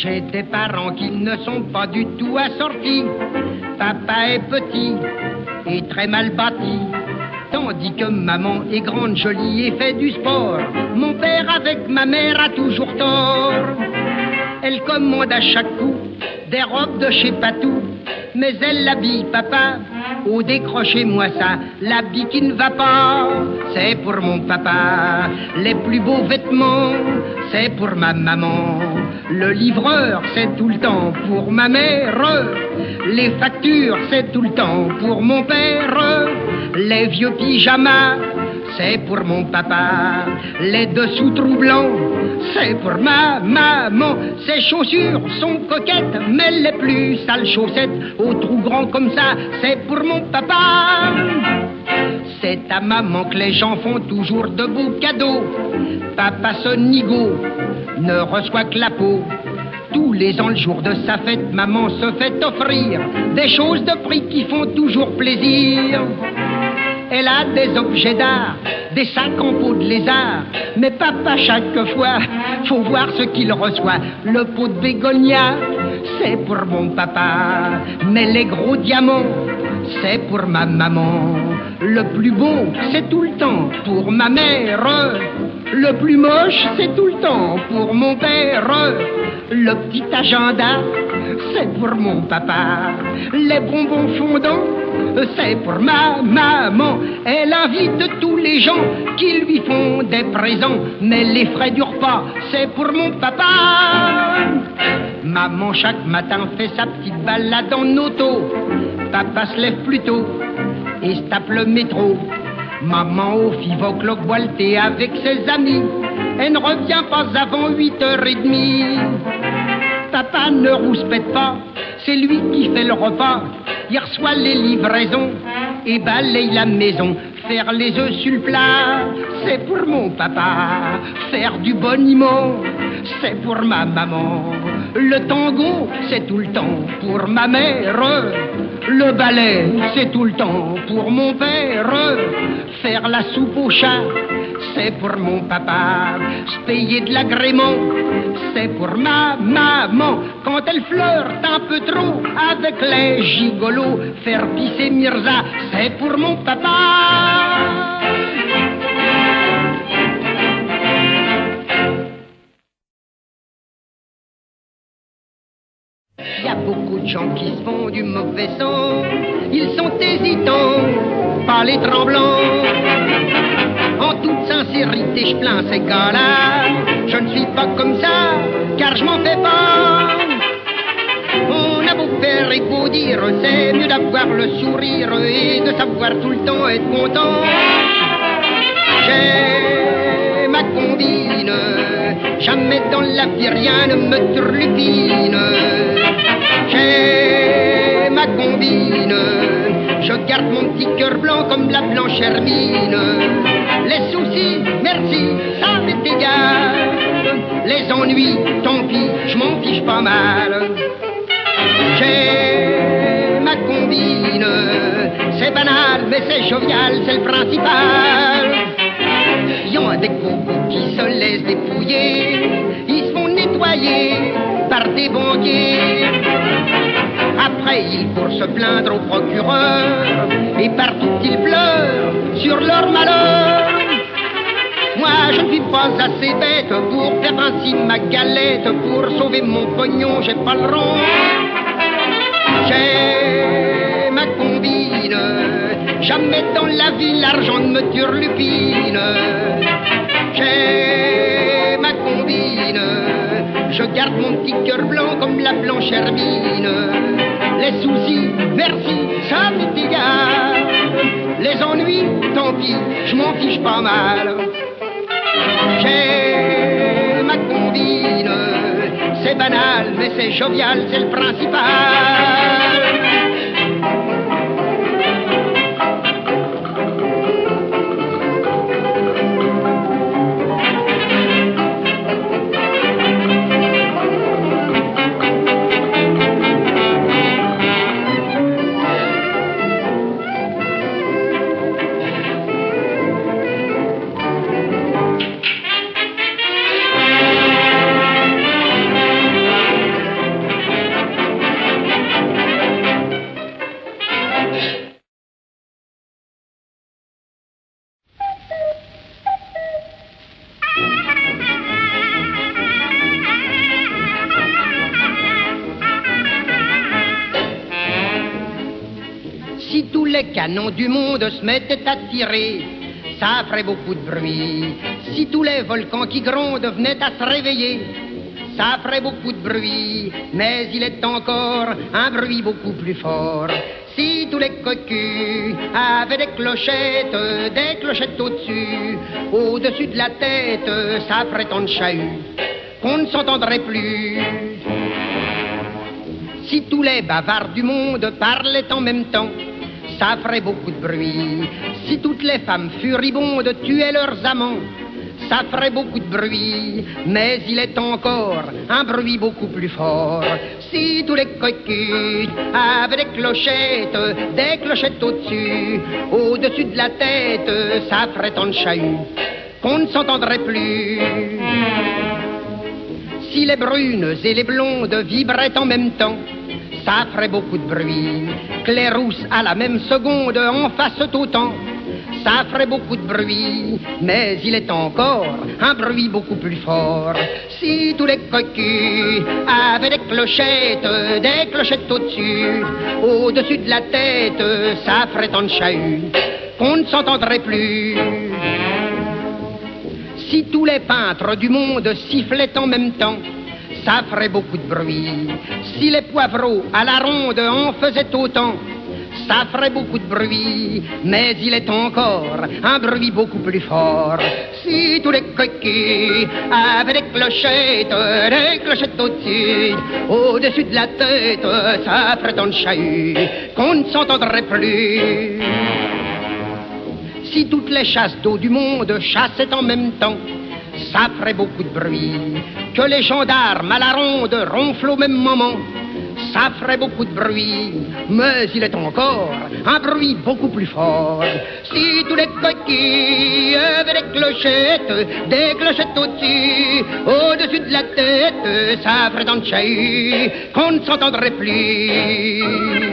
J'ai des parents qui ne sont pas du tout assortis. Papa est petit et très mal bâti, tandis que maman est grande, jolie et fait du sport. Mon père avec ma mère a toujours tort. Elle commande à chaque coup des robes de chez Patou, mais elle habille papa. Oh, décrochez-moi ça, l'habit qui ne va pas, c'est pour mon papa. Les plus beaux vêtements, c'est pour ma maman. Le livreur, c'est tout le temps pour ma mère. Les factures, c'est tout le temps pour mon père. Les vieux pyjamas, c'est pour mon papa. Les dessous trous blancs, c'est pour ma maman. Ses chaussures sont coquettes, mais les plus sales chaussettes aux trous grands comme ça, c'est pour mon papa. C'est à maman que les gens font toujours de beaux cadeaux. Papa ce nigaud ne reçoit que la peau. Tous les ans, le jour de sa fête, maman se fait offrir des choses de prix qui font toujours plaisir. Elle a des objets d'art, des sacs en peau de lézard. Mais papa, chaque fois, faut voir ce qu'il reçoit. Le pot de bégonia, c'est pour mon papa. Mais les gros diamants, c'est pour ma maman. Le plus beau, c'est tout le temps pour ma mère. Le plus moche, c'est tout le temps pour mon père. Le petit agenda, c'est pour mon papa. Les bonbons fondants, c'est pour ma maman. Elle invite tous les gens qui lui font des présents. Mais les frais du repas, c'est pour mon papa. Maman chaque matin fait sa petite balade en auto. Papa se lève plus tôt et se tape le métro. Maman au Fivocloc boit le thé avec ses amis. Elle ne revient pas avant 8h30. Papa ne rouspète pas, c'est lui qui fait le repas. Il reçoit les livraisons et balaye la maison. Faire les œufs sur le plat, c'est pour mon papa. Faire du boniment, c'est pour ma maman. Le tango, c'est tout le temps pour ma mère. Le ballet, c'est tout le temps pour mon père. Faire la soupe au chat, c'est pour mon papa. Se payer de l'agrément, c'est pour ma maman. Quand elle flirte un peu trop avec les gigolos, faire pisser Mirza, c'est pour mon papa. Il y a beaucoup de gens qui se font du mauvais sang. Ils sont hésitants, pas les tremblants. En toute sincérité, je plains ces gars-là. Je ne suis pas comme ça, car je m'en fais pas. On a beau faire et beau dire, c'est mieux d'avoir le sourire et de savoir tout le temps être content. J'ai ma combine, jamais dans la vie rien ne me turlupine. J'ai ma combine, je garde mon petit cœur blanc comme la blanche hermine. Les soucis, merci, ça m'est égal. Les ennuis, tant pis, je m'en fiche pas mal. J'ai ma combine, c'est banal, mais c'est jovial, c'est le principal. Il y a des cocos qui se laissent dépouiller, ils se font nettoyer par des banquiers. Après, ils courent se plaindre au procureur, et partout ils pleurent sur leur malheur. Moi, je ne suis pas assez bête pour faire ainsi ma galette. Pour sauver mon pognon, j'ai pas le rang. J'ai ma combine, jamais dans la vie l'argent ne me turlupine. J'ai ma combine, je garde mon petit cœur blanc comme la blanche hermine. Les soucis, merci, ça m'est égal. Les ennuis, tant pis, je m'en fiche pas mal. J'ai ma combine, c'est banal, mais c'est jovial, c'est le principal. canons du monde se mettaient à tirer, ça ferait beaucoup de bruit. Si tous les volcans qui grondent venaient à se réveiller, ça ferait beaucoup de bruit. Mais il est encore un bruit beaucoup plus fort. Si tous les cocus avaient des clochettes au-dessus de la tête, ça ferait tant de chahut qu'on ne s'entendrait plus. Si tous les bavards du monde parlaient en même temps, ça ferait beaucoup de bruit. Si toutes les femmes furibondes tuaient leurs amants, ça ferait beaucoup de bruit. Mais il est encore un bruit beaucoup plus fort. Si tous les cocus avaient des clochettes au-dessus de la tête, ça ferait tant de chahut qu'on ne s'entendrait plus. Si les brunes et les blondes vibraient en même temps, ça ferait beaucoup de bruit. Que les rousses à la même seconde en fassent autant, ça ferait beaucoup de bruit. Mais il est encore un bruit beaucoup plus fort. Si tous les cocus avaient des clochettes au-dessus de la tête, ça ferait tant de chahut qu'on ne s'entendrait plus. Si tous les peintres du monde sifflaient en même temps, ça ferait beaucoup de bruit. Si les poivreaux à la ronde en faisaient autant, ça ferait beaucoup de bruit. Mais il est encore un bruit beaucoup plus fort. Si tous les coquilles avaient des clochettes au-dessus de la tête, ça ferait tant de chahut qu'on ne s'entendrait plus. Si toutes les chasses d'eau du monde chassaient en même temps, ça ferait beaucoup de bruit. Que les gendarmes à la ronde ronflent au même moment, ça ferait beaucoup de bruit. Mais il est encore un bruit beaucoup plus fort. Si tous les coquilles avaient des clochettes au-dessus de la tête, ça ferait tant de chahut qu'on ne s'entendrait plus.